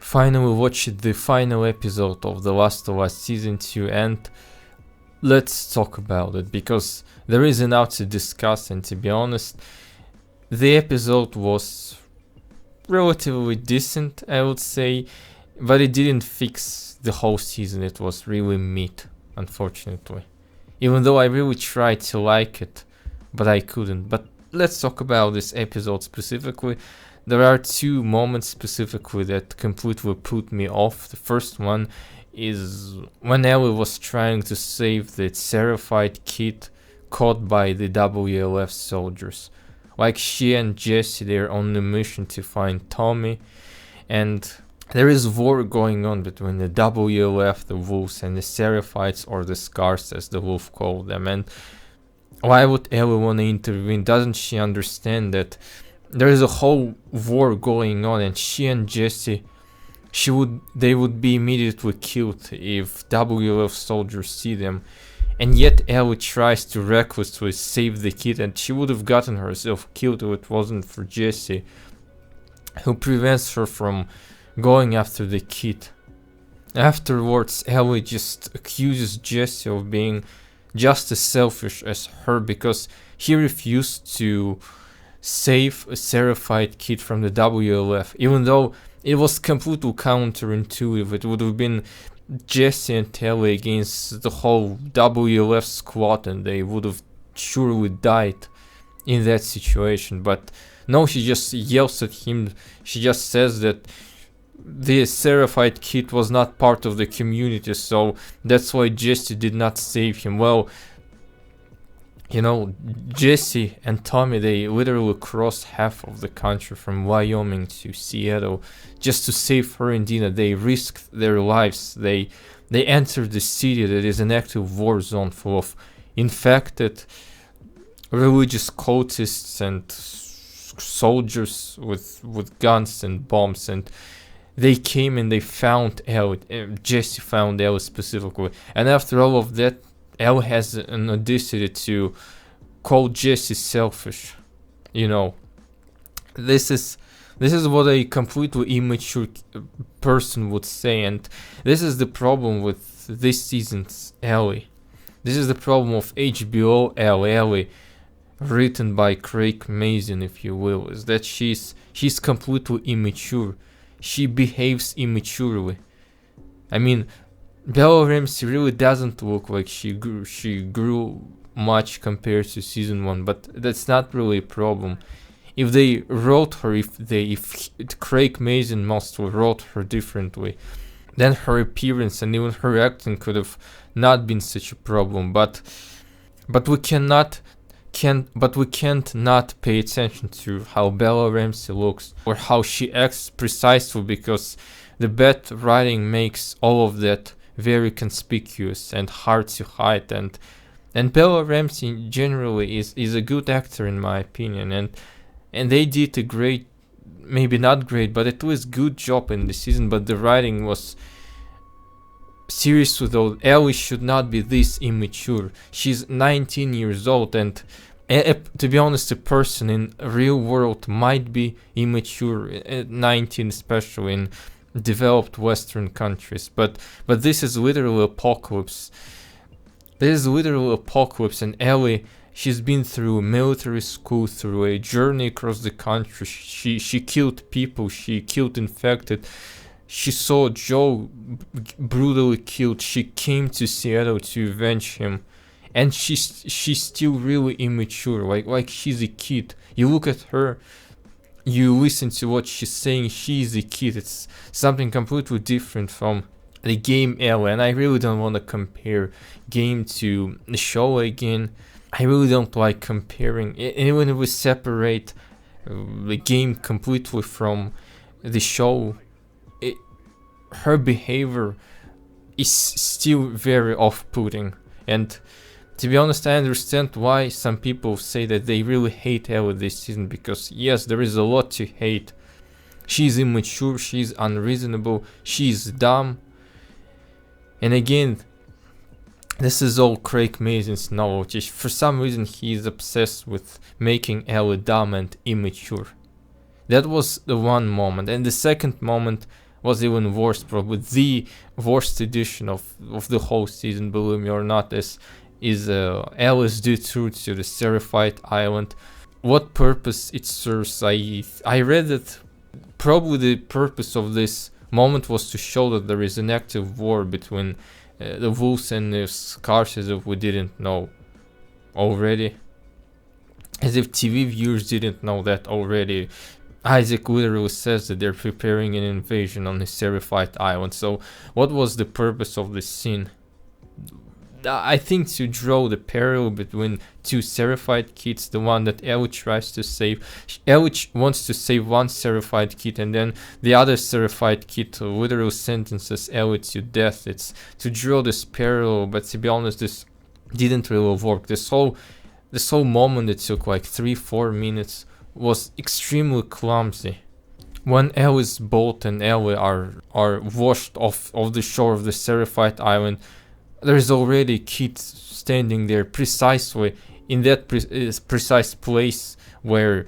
finally watched the final episode of The Last of Us Season 2, and let's talk about it, because there is enough to discuss, and to be honest, the episode was relatively decent, I would say, but it didn't fix the whole season. It was really mid, unfortunately. Even though I really tried to like it, but I couldn't. But let's talk about this episode specifically. There are two moments specifically that completely put me off. The first one is when Ellie was trying to save the terrified kid caught by the WLF soldiers. Like, she and Jesse, they're on a mission to find Tommy, and there is war going on between the WLF, the wolves, and the Seraphites, or the Scars as the wolf called them. And why would Ellie want to intervene? Doesn't she understand that there is a whole war going on, and she and Jesse, they would be immediately killed if WLF soldiers see them. And yet Ellie tries to recklessly save the kid, and she would have gotten herself killed if it wasn't for Jesse, who prevents her from going after the kid. Afterwards, Ellie just accuses Jesse of being just as selfish as her, because he refused to save a Seraphite kid from the WLF, even though it was completely counterintuitive. It would have been Jesse and Ellie against the whole WLF squad, and they would have surely died in that situation. But no, she just yells at him. She just says that the Seraphite kid was not part of the community, so that's why Jesse did not save him. Well, you know, Jesse and Tommy, they literally crossed half of the country from Wyoming to Seattle just to save her and Dina. They risked their lives. They entered the city that is an active war zone full of infected religious cultists and soldiers with guns and bombs, and they came and they found Ellie. Jesse found Ellie specifically, and after all of that, Elle has an audacity to call Jesse selfish. You know, this is what a completely immature person would say, and this is the problem with this season's Ellie. This is the problem of HBO Ellie, written by Craig Mazin, if you will, is that she's completely immature. She behaves immaturely. I mean, Bella Ramsey really doesn't look like she grew much compared to season 1, but that's not really a problem. If they wrote her, if Craig Mazin mostly wrote her differently, then her appearance and even her acting could have not been such a problem. But we can't not pay attention to how Bella Ramsey looks or how she acts precisely, because the bad writing makes all of that very conspicuous and hard to hide. And Bella Ramsey generally is a good actor in my opinion, and they did a great, maybe not great, but at least good job in the season. But the writing was, seriously though, Ellie should not be this immature. She's 19 years old, and to be honest, a person in real world might be immature at 19, especially in developed Western countries, but this is literally apocalypse. This is literally apocalypse, and Ellie, she's been through military school, through a journey across the country. She killed people, she killed infected. She saw Joe brutally killed. She came to Seattle to avenge him, and she's still really immature. Like she's a kid. You look at her, you listen to what she's saying, she's a kid. It's something completely different from the game Ellie, and I really don't want to compare game to the show again. I really don't like comparing. Even if we separate the game completely from the show, her behavior is still very off-putting. And to be honest, I understand why some people say that they really hate Ellie this season, because yes, there is a lot to hate. She's immature, she's unreasonable, she's dumb. And again, this is all Craig Mazin's knowledge. For some reason, he is obsessed with making Ellie dumb and immature. That was the one moment. And the second moment was even worse, probably the worst edition of the whole season, believe me or not, is Alice due to the Seraphite Island. What purpose it serves, I read that probably the purpose of this moment was to show that there is an active war between the wolves and the scars, as if we didn't know already. As if TV viewers didn't know that already. Isaac literally says that they're preparing an invasion on the Seraphite Island. So what was the purpose of this scene? I think to draw the parallel between two Seraphite kids, the one that Ellie tries to save. Ellie wants to save one Seraphite kid, and then the other Seraphite kid literally sentences Ellie to death. It's to draw this parallel, but to be honest, this didn't really work. This whole moment that took like 3-4 minutes was extremely clumsy. When Ellie's boat and Ellie are washed off of the shore of the Seraphite Island, there is already a kid standing there precisely in that precise place where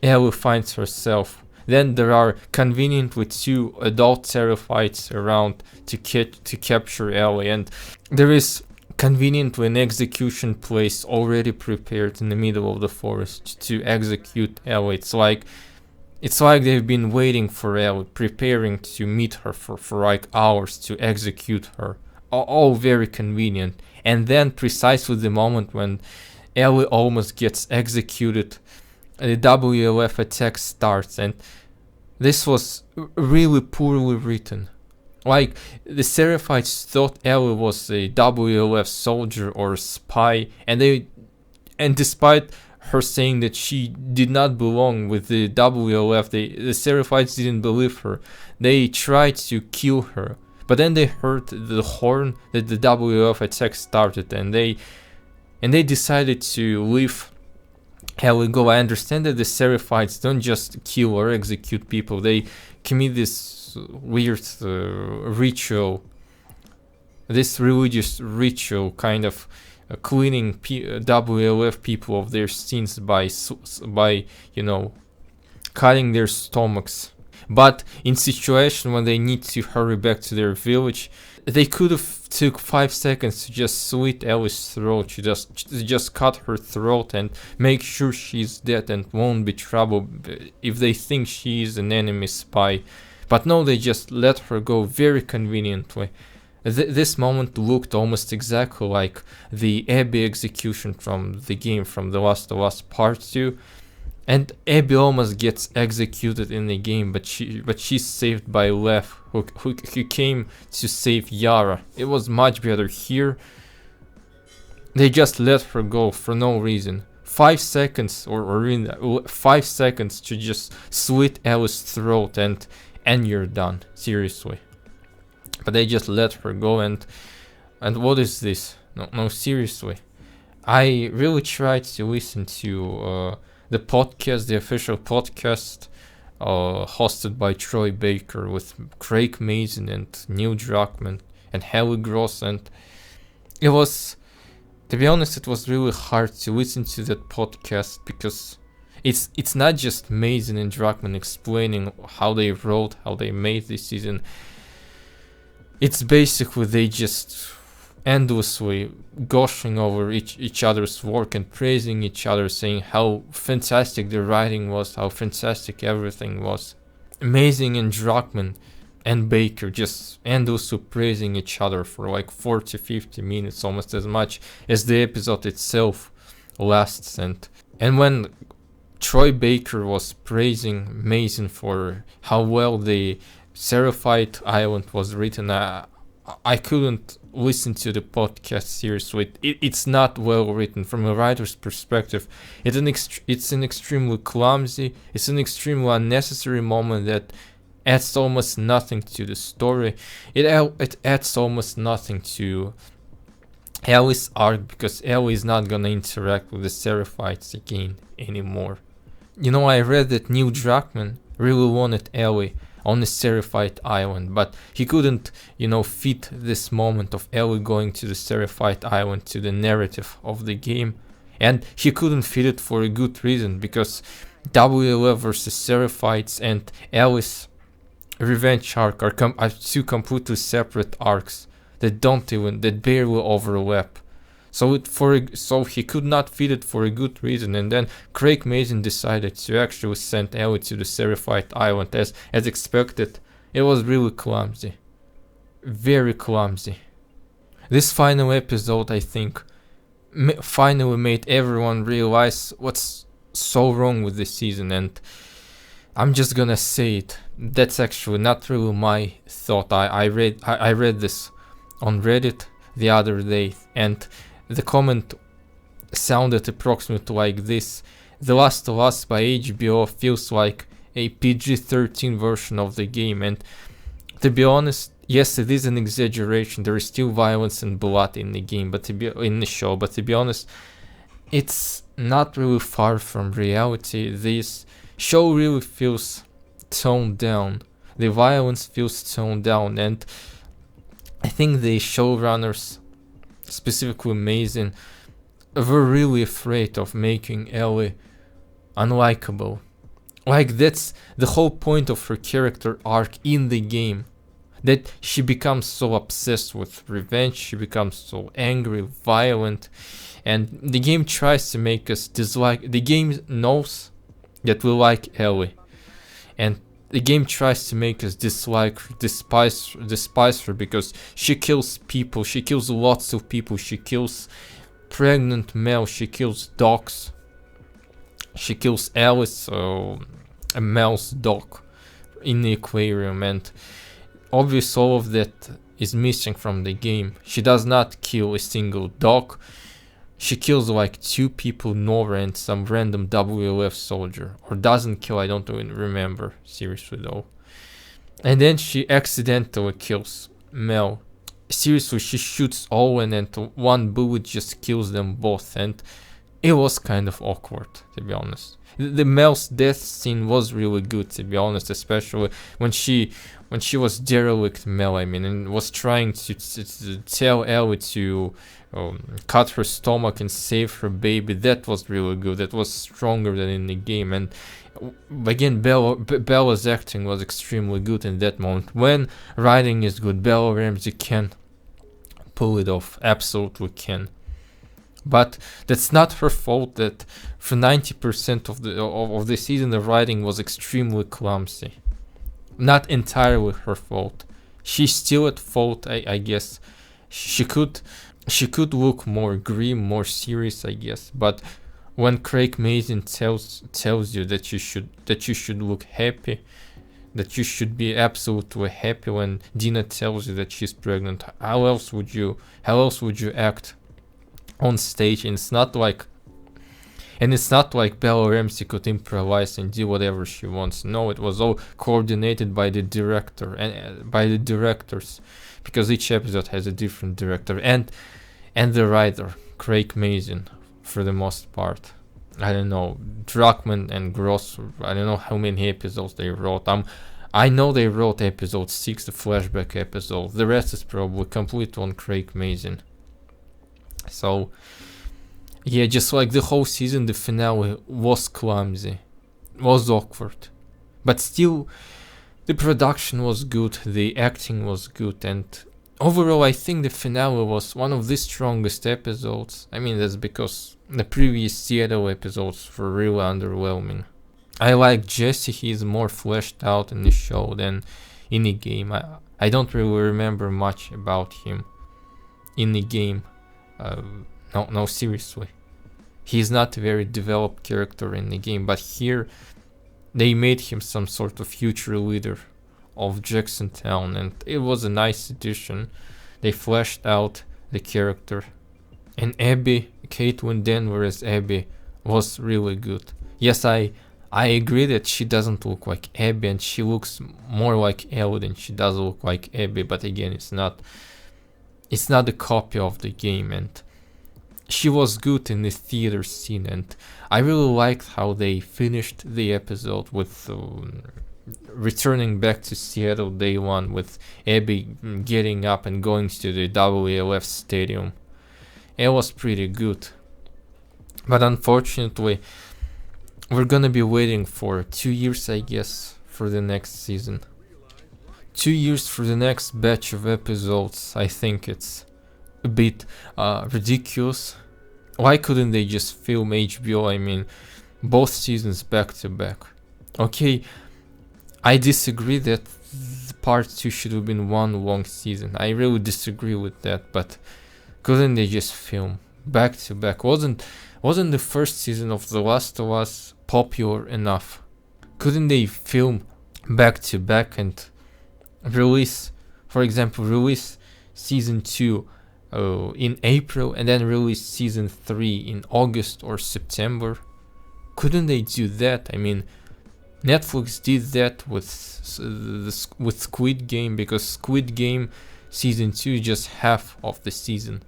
Ellie finds herself. Then there are conveniently 2 adult Seraphites around to capture Ellie, and there is conveniently an execution place already prepared in the middle of the forest to execute Ellie. It's like they've been waiting for Ellie, preparing to meet her for like hours to execute her. All very convenient. And then precisely the moment when Ellie almost gets executed, the WLF attack starts, and this was really poorly written. Like, the Seraphites thought Ellie was a WLF soldier or spy, and despite her saying that she did not belong with the WLF, the Seraphites didn't believe her. They tried to kill her. But then they heard the horn that the WF attack started, and they decided to leave Ellie go. I understand that the Seraphites don't just kill or execute people; they commit this weird ritual, this religious ritual, kind of cleaning WLF people of their sins by cutting their stomachs. But in situation when they need to hurry back to their village, they could have took 5 seconds to just slit Ellie's throat, to just cut her throat and make sure she's dead and won't be trouble if they think she is an enemy spy. But no, they just let her go very conveniently. This moment looked almost exactly like the Abby execution from the game, from The Last of Us Part 2. And Abby almost gets executed in the game, but she's saved by Lev, who came to save Yara. It was much better here. They just let her go for no reason. 5 seconds or in 5 seconds to just slit Ellie's throat and you're done. Seriously. But they just let her go, and what is this? No, seriously. I really tried to listen to the podcast, the official podcast, hosted by Troy Baker with Craig Mazin and Neil Druckmann and Haley Gross, and it was, to be honest, it was really hard to listen to that podcast because it's not just Mazin and Druckmann explaining how they wrote, how they made this season. It's basically they just endlessly gushing over each other's work and praising each other, saying how fantastic the writing was, how fantastic everything was. Amazing, and Druckmann and Baker just endlessly praising each other for like 40-50 minutes, almost as much as the episode itself lasts. And when Troy Baker was praising Mazin for how well the Seraphite Island was written, I couldn't listen to the podcast seriously. It's not well written from a writer's perspective. It's an extremely clumsy, it's an extremely unnecessary moment that adds almost nothing to the story. It adds almost nothing to Ellie's arc, because Ellie is not gonna interact with the Seraphites again anymore. I read that Neil Druckmann really wanted Ellie on the Seraphite Island, but he couldn't, fit this moment of Ellie going to the Seraphite Island to the narrative of the game. And he couldn't fit it for a good reason, because WLF versus Seraphites and Ellie's revenge arc are two completely separate arcs that barely overlap. So he could not feed it for a good reason, and then Craig Mazin decided to actually send Ellie to the Seraphite Island as expected. It was really clumsy, very clumsy. This final episode, I think, finally made everyone realize what's so wrong with this season, and I'm just gonna say it. That's actually not really my thought. I read this on Reddit the other day, and the comment sounded approximately like this: The Last of Us by HBO feels like a PG-13 version of the game. And to be honest, yes, it is an exaggeration. There is still violence and blood in the game, in the show. But to be honest, it's not really far from reality. This show really feels toned down. The violence feels toned down, and I think the showrunners, specifically Mazin, were really afraid of making Ellie unlikable. Like, that's the whole point of her character arc in the game. That she becomes so obsessed with revenge, she becomes so angry, violent, and the game tries to make us dislike. The game knows that we like Ellie, and the game tries to make us despise her because she kills people, she kills lots of people, she kills pregnant males, she kills dogs, she kills Alice, a Mel's dog, in the aquarium, and obviously all of that is missing from the game. She does not kill a single dog. She kills like 2 people, Nora and some random WLF soldier. Or doesn't kill, I don't even remember, seriously though. And then she accidentally kills Mel. Seriously, she shoots Owen and one bullet just kills them both. And it was kind of awkward, to be honest. The Mel's death scene was really good, to be honest, especially when she was derelict Mel, and was trying to tell Ellie to cut her stomach and save her baby. That was really good. That was stronger than in the game. And again, Bella's acting was extremely good in that moment. When writing is good, Bella Ramsey can pull it off. Absolutely can. But that's not her fault. That for 90% of the season, the writing was extremely clumsy. Not entirely her fault. She's still at fault, I guess. She could look more grim, more serious, I guess. But when Craig Mazin tells you that you should look happy, that you should be absolutely happy when Dina tells you that she's pregnant, how else would you act on stage? And it's not like Bella Ramsey could improvise and do whatever she wants. No, it was all coordinated by the director and by the directors, because each episode has a different director and the writer, Craig Mazin, for the most part. I don't know, Druckmann and Gross, I don't know how many episodes they wrote. I know they wrote episode 6, the flashback episode. The rest is probably complete on Craig Mazin. So yeah, just like the whole season, the finale was clumsy, was awkward, but still the production was good, the acting was good, and overall I think the finale was one of the strongest episodes. That's because the previous Seattle episodes were really underwhelming. I like Jesse, he's more fleshed out in the show than in the game. I don't really remember much about him in the game. No, seriously. He's not a very developed character in the game, but here they made him some sort of future leader of Jacksontown, and it was a nice addition. They fleshed out the character. And Abby, Caitlin Denver as Abby, was really good. Yes, I agree that she doesn't look like Abby, and she looks more like Ellie than she does look like Abby, but again, it's not a copy of the game, and she was good in the theater scene, and I really liked how they finished the episode with returning back to Seattle day one, with Abby getting up and going to the WLF stadium. It was pretty good. But unfortunately, we're gonna be waiting for 2 years, I guess, for the next season. 2 years for the next batch of episodes, I think it's a bit ridiculous. Why couldn't they just film HBO? I mean, both seasons back to back. Okay, I disagree that part 2 should have been one long season. I really disagree with that, but couldn't they just film back to back? Wasn't the first season of The Last of Us popular enough? Couldn't they film back to back and release, for example, release season 2 in April and then release season 3 in August or September? Couldn't they do that? I mean, Netflix did that with Squid Game, because Squid Game season 2 is just half of the season.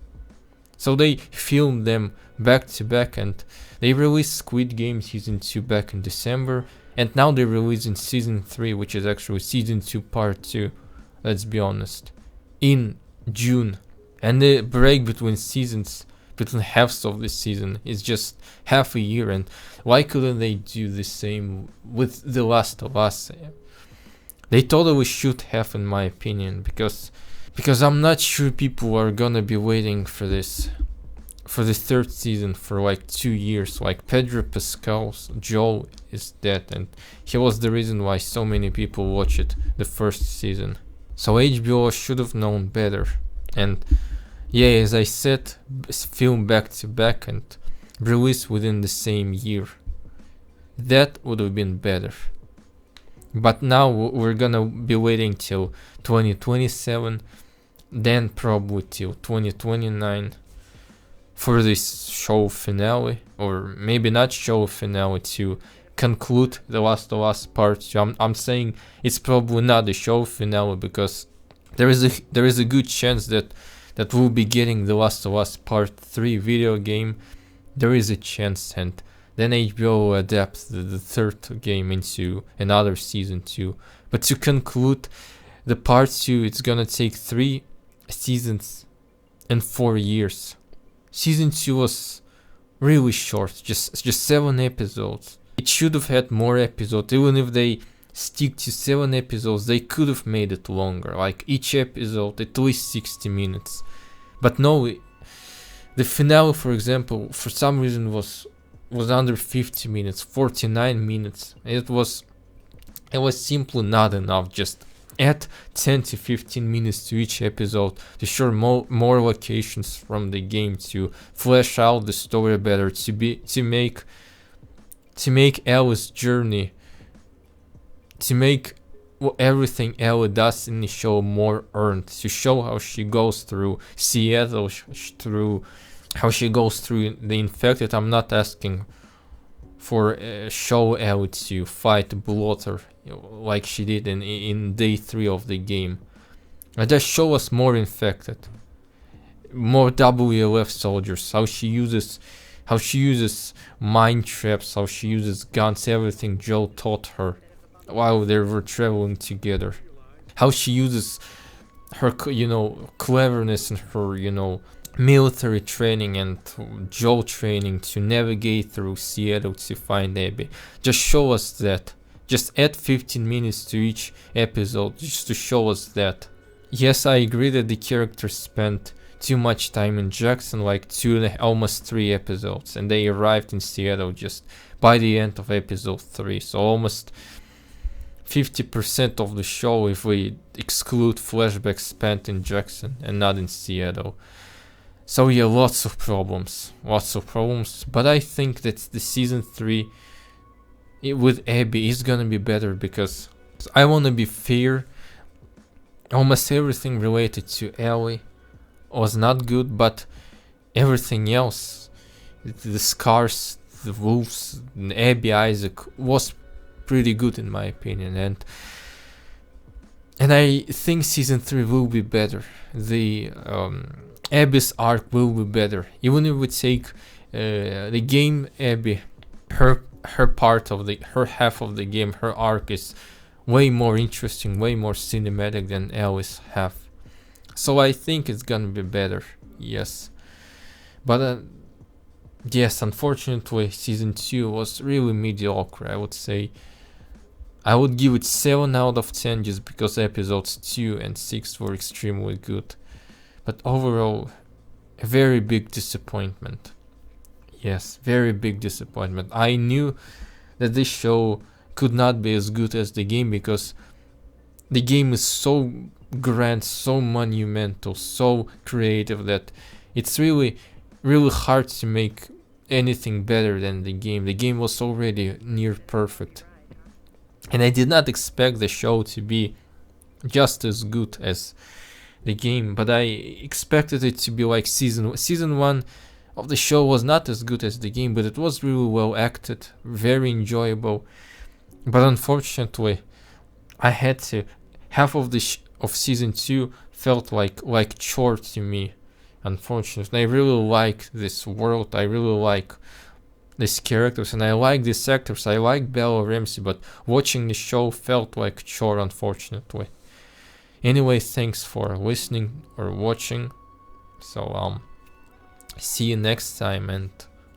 So they filmed them back to back, and they released Squid Game season 2 back in December, and now they're releasing season 3, which is actually season 2 part 2, let's be honest, in June. And the break between seasons, between halves of the season, is just half a year. And why couldn't they do the same with The Last of Us? They totally should have, in my opinion, because I'm not sure people are gonna be waiting for this, for the third season, for like 2 years. Like Pedro Pascal's Joel is dead, and he was the reason why so many people watched the first season. So HBO should have known better. And yeah, as I said, film back to back and release within the same year. That would have been better. But now we're gonna be waiting till 2027, then probably till 2029 for this show finale, or maybe not show finale, to conclude The Last of Us Part 2. I'm saying it's probably not the show finale, because there is a good chance that we'll be getting The Last of Us Part 3 video game. There is a chance, and then HBO will adapt the third game into another season 2. But to conclude the Part 2, it's gonna take 3 seasons and 4 years. Season 2 was really short, just 7 episodes. It should have had more episodes. Even if they stick to 7 episodes, they could have made it longer, like each episode at least 60 minutes. But no, the finale, for example, for some reason was under 50 minutes, 49 minutes. It was simply not enough. Just add 10 to 15 minutes to each episode to show more locations from the game, to flesh out the story better, to make Ellie's journey, to make everything Ellie does in the show more earned, to show how she goes through Seattle, how she goes through the infected. I'm not asking for show Ellie to fight Blotter like she did in day 3 of the game. And just show us more infected, more WLF soldiers, how she uses mind traps, how she uses guns, everything Joel taught her while they were traveling together, how she uses her cleverness and her military training and Joel training to navigate through Seattle to find Abby. Just show us that. Just add 15 minutes to each episode just to show us that. Yes, I agree that the characters spent too much time in Jackson, like 2 almost 3 episodes, and they arrived in Seattle just by the end of episode 3, so almost 50% of the show if we exclude flashbacks spent in Jackson and not in Seattle. So yeah, lots of problems, but I think that the season 3 with Abby is gonna be better, because I wanna be fair, almost everything related to Ellie was not good, but everything else, the scars, the wolves, Abby Isaac, was pretty good in my opinion, and I think season 3 will be better. The Abby's arc will be better, even if we take the game Abby, her part of her half of the game, her arc is way more interesting, way more cinematic than Ellie's half. So I think it's gonna be better, yes. But yes, unfortunately, season 2 was really mediocre, I would say. I would give it 7 out of 10 just because episodes 2 and 6 were extremely good. But overall, a very big disappointment. Yes, very big disappointment. I knew that this show could not be as good as the game because the game is so grand, so monumental, so creative that it's really, really hard to make anything better than the game. The game was already near perfect. And I did not expect the show to be just as good as the game, but I expected it to be like season 1 of the show was not as good as the game, but it was really well acted, very enjoyable. But unfortunately, I had to half of the of season 2 felt like chore to me. Unfortunately, I really like this world. I really like these characters, and I like these actors. I like Bella Ramsey, but watching the show felt like chore, unfortunately. Anyway, thanks for listening or watching. So see you next time, and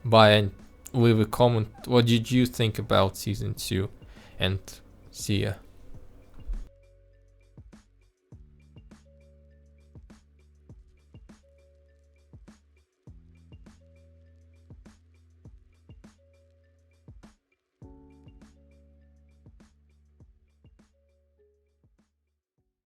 bye, and leave a comment. What did you think about season 2? And see ya.